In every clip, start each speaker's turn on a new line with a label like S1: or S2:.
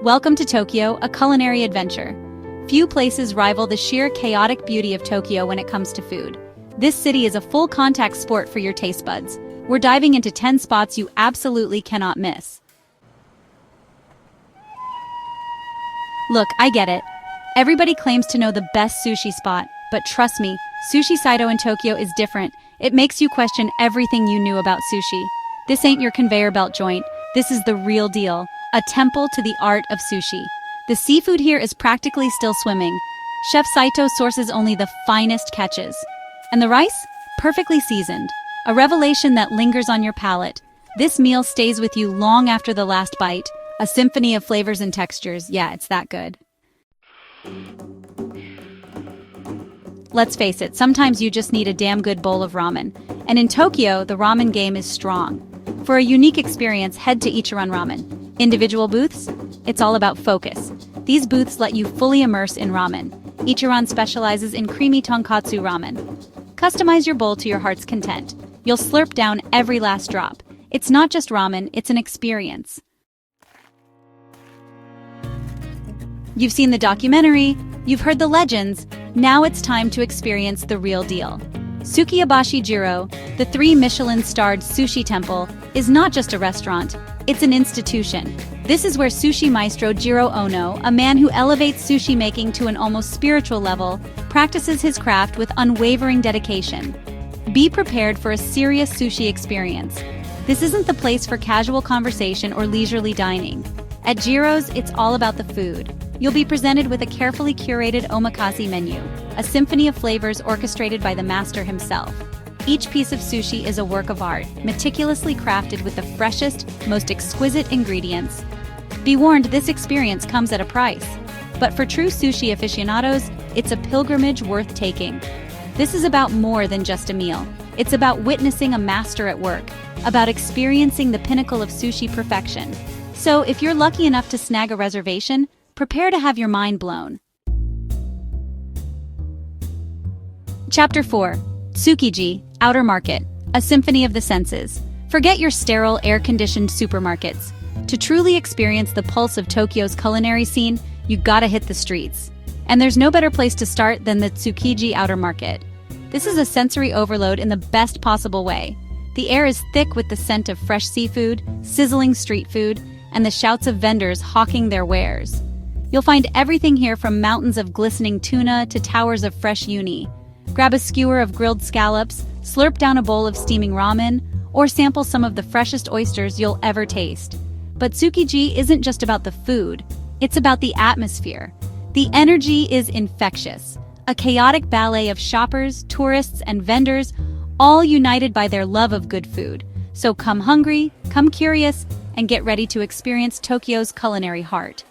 S1: Welcome to Tokyo, a culinary adventure. Few places rival the sheer chaotic beauty of Tokyo when it comes to food. This city is a full-contact sport for your taste buds. We're diving into 10 spots you absolutely cannot miss. Look, I get it. Everybody claims to know the best sushi spot, but trust me, Sushi Saito in Tokyo is different. It makes you question everything you knew about sushi. This ain't your conveyor belt joint. This is the real deal. A temple to the art of sushi. The seafood here is practically still swimming. Chef Saito sources only the finest catches. And the rice? Perfectly seasoned. A revelation that lingers on your palate. This meal stays with you long after the last bite. A symphony of flavors and textures. Yeah, it's that good. Let's face it, sometimes you just need a damn good bowl of ramen. And in Tokyo, the ramen game is strong. For a unique experience, head to Ichiran Ramen. Individual booths? It's all about focus. These booths let you fully immerse in ramen. Ichiran specializes in creamy tonkatsu ramen. Customize your bowl to your heart's content. You'll slurp down every last drop. It's not just ramen, it's an experience. You've seen the documentary, you've heard the legends, now it's time to experience the real deal. Tsukiyabashi Jiro, the 3 Michelin-starred sushi temple, is not just a restaurant, it's an institution. This is where sushi maestro Jiro Ono, a man who elevates sushi making to an almost spiritual level, practices his craft with unwavering dedication. Be prepared for a serious sushi experience. This isn't the place for casual conversation or leisurely dining. At Jiro's, it's all about the food. You'll be presented with a carefully curated omakase menu, a symphony of flavors orchestrated by the master himself. Each piece of sushi is a work of art, meticulously crafted with the freshest, most exquisite ingredients. Be warned, this experience comes at a price. But for true sushi aficionados, it's a pilgrimage worth taking. This is about more than just a meal. It's about witnessing a master at work, about experiencing the pinnacle of sushi perfection. So if you're lucky enough to snag a reservation, prepare to have your mind blown. Chapter 4. Tsukiji, Outer Market, a symphony of the senses. Forget your sterile, air-conditioned supermarkets. To truly experience the pulse of Tokyo's culinary scene, you gotta hit the streets. And there's no better place to start than the Tsukiji Outer Market. This is a sensory overload in the best possible way. The air is thick with the scent of fresh seafood, sizzling street food, and the shouts of vendors hawking their wares. You'll find everything here from mountains of glistening tuna to towers of fresh uni. Grab a skewer of grilled scallops, slurp down a bowl of steaming ramen, or sample some of the freshest oysters you'll ever taste. But Tsukiji isn't just about the food, it's about the atmosphere. The energy is infectious. A chaotic ballet of shoppers, tourists, and vendors, all united by their love of good food. So come hungry, come curious, and get ready to experience Tokyo's culinary heart.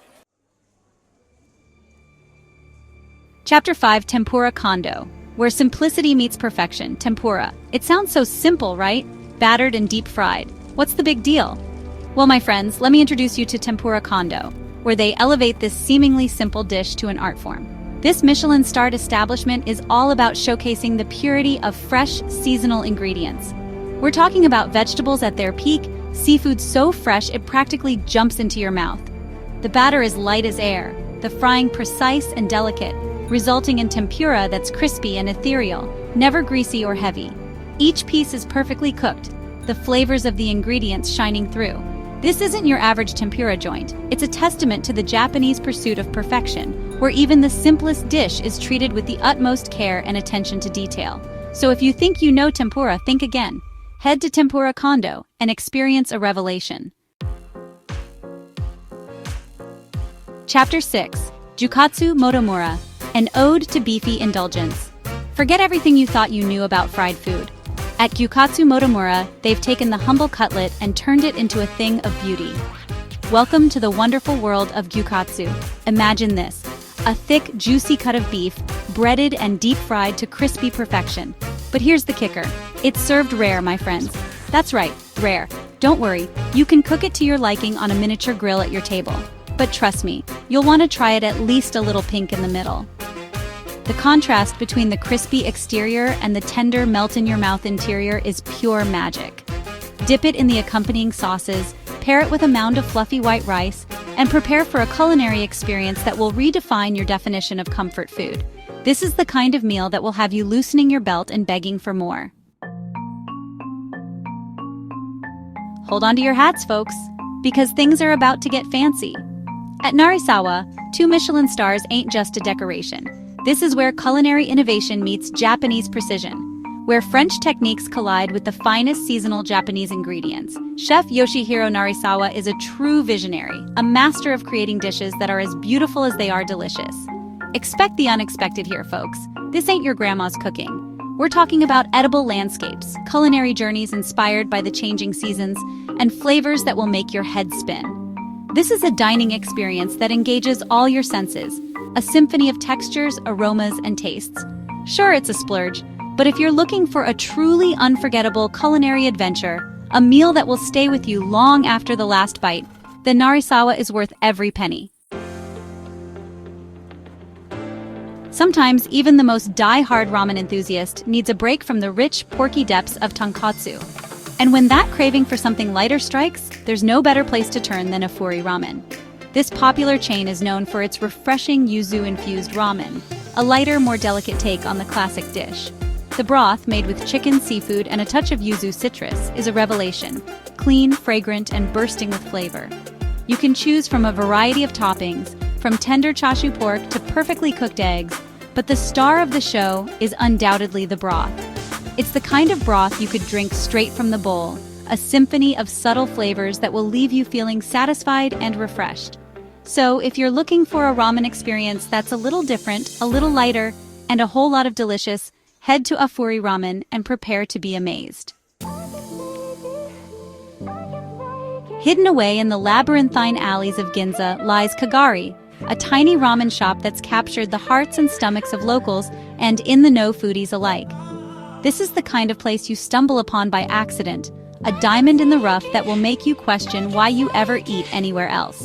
S1: Chapter 5. Tempura Kondo, where simplicity meets perfection. Tempura. It sounds so simple, right? Battered and deep fried. What's the big deal? Well, my friends, let me introduce you to Tempura Kondo, where they elevate this seemingly simple dish to an art form. This Michelin-starred establishment is all about showcasing the purity of fresh, seasonal ingredients. We're talking about vegetables at their peak, seafood so fresh it practically jumps into your mouth. The batter is light as air, the frying precise and delicate, resulting in tempura that's crispy and ethereal, never greasy or heavy. Each piece is perfectly cooked, the flavors of the ingredients shining through. This isn't your average tempura joint. It's a testament to the Japanese pursuit of perfection, where even the simplest dish is treated with the utmost care and attention to detail. So if you think you know tempura, think again. Head to Tempura Kondo and experience a revelation. Chapter 6. Jukatsu Motomura, an ode to beefy indulgence. Forget everything you thought you knew about fried food. At Gyukatsu Motomura, they've taken the humble cutlet and turned it into a thing of beauty. Welcome to the wonderful world of gyukatsu. Imagine this, a thick, juicy cut of beef, breaded and deep-fried to crispy perfection. But here's the kicker. It's served rare, my friends. That's right, rare. Don't worry, you can cook it to your liking on a miniature grill at your table. But trust me, you'll want to try it at least a little pink in the middle. The contrast between the crispy exterior and the tender melt-in-your-mouth interior is pure magic. Dip it in the accompanying sauces, pair it with a mound of fluffy white rice, and prepare for a culinary experience that will redefine your definition of comfort food. This is the kind of meal that will have you loosening your belt and begging for more. Hold on to your hats, folks, because things are about to get fancy. At Narisawa, 2 Michelin stars ain't just a decoration. This is where culinary innovation meets Japanese precision, where French techniques collide with the finest seasonal Japanese ingredients. Chef Yoshihiro Narisawa is a true visionary, a master of creating dishes that are as beautiful as they are delicious. Expect the unexpected here, folks. This ain't your grandma's cooking. We're talking about edible landscapes, culinary journeys inspired by the changing seasons, and flavors that will make your head spin. This is a dining experience that engages all your senses, a symphony of textures, aromas, and tastes. Sure, it's a splurge, but if you're looking for a truly unforgettable culinary adventure, a meal that will stay with you long after the last bite, then Narisawa is worth every penny. Sometimes, even the most die-hard ramen enthusiast needs a break from the rich, porky depths of tonkatsu. And when that craving for something lighter strikes, there's no better place to turn than Afuri Ramen. This popular chain is known for its refreshing yuzu-infused ramen, a lighter, more delicate take on the classic dish. The broth, made with chicken, seafood, and a touch of yuzu citrus, is a revelation, clean, fragrant, and bursting with flavor. You can choose from a variety of toppings, from tender chashu pork to perfectly cooked eggs, but the star of the show is undoubtedly the broth. It's the kind of broth you could drink straight from the bowl, a symphony of subtle flavors that will leave you feeling satisfied and refreshed. So, if you're looking for a ramen experience that's a little different, a little lighter, and a whole lot of delicious, head to Afuri Ramen and prepare to be amazed. Hidden away in the labyrinthine alleys of Ginza lies Kagari, a tiny ramen shop that's captured the hearts and stomachs of locals and in-the-know foodies alike. This is the kind of place you stumble upon by accident, a diamond in the rough that will make you question why you ever eat anywhere else.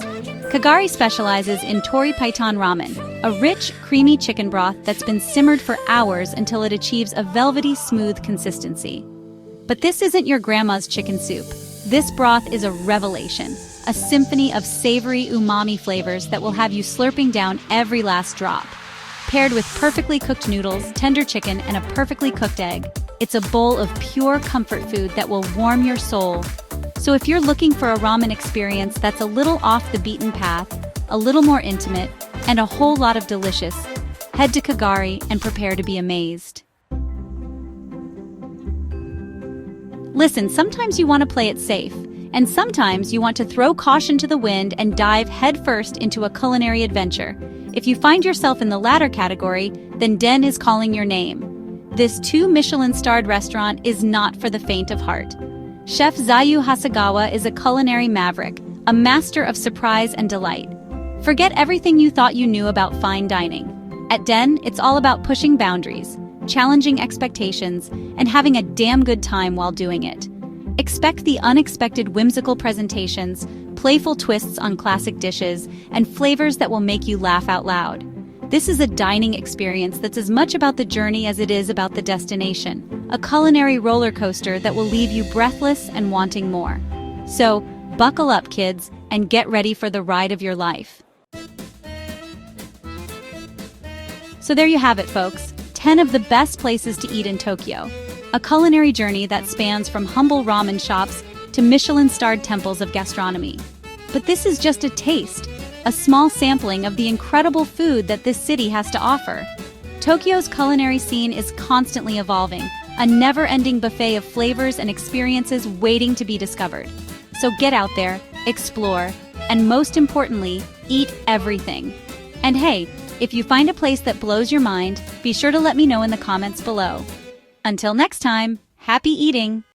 S1: Kagari specializes in tori paitan ramen, a rich, creamy chicken broth that's been simmered for hours until it achieves a velvety, smooth consistency. But this isn't your grandma's chicken soup. This broth is a revelation, a symphony of savory umami flavors that will have you slurping down every last drop. Paired with perfectly cooked noodles, tender chicken, and a perfectly cooked egg, it's a bowl of pure comfort food that will warm your soul. So if you're looking for a ramen experience that's a little off the beaten path, a little more intimate, and a whole lot of delicious, head to Kagari and prepare to be amazed. Listen, sometimes you want to play it safe, and sometimes you want to throw caution to the wind and dive headfirst into a culinary adventure. If you find yourself in the latter category, then Den is calling your name. This 2 Michelin-starred restaurant is not for the faint of heart. Chef Zayu Hasegawa is a culinary maverick, a master of surprise and delight. Forget everything you thought you knew about fine dining. At Den, it's all about pushing boundaries, challenging expectations, and having a damn good time while doing it. Expect the unexpected whimsical presentations, playful twists on classic dishes, and flavors that will make you laugh out loud. This is a dining experience that's as much about the journey as it is about the destination, a culinary roller coaster that will leave you breathless and wanting more. So, buckle up, kids, and get ready for the ride of your life. So there you have it, folks. 10 of the best places to eat in Tokyo. A culinary journey that spans from humble ramen shops to Michelin-starred temples of gastronomy. But this is just a taste, a small sampling of the incredible food that this city has to offer. Tokyo's culinary scene is constantly evolving, a never-ending buffet of flavors and experiences waiting to be discovered. So get out there, explore, and most importantly, eat everything. And hey, if you find a place that blows your mind, be sure to let me know in the comments below. Until next time, happy eating!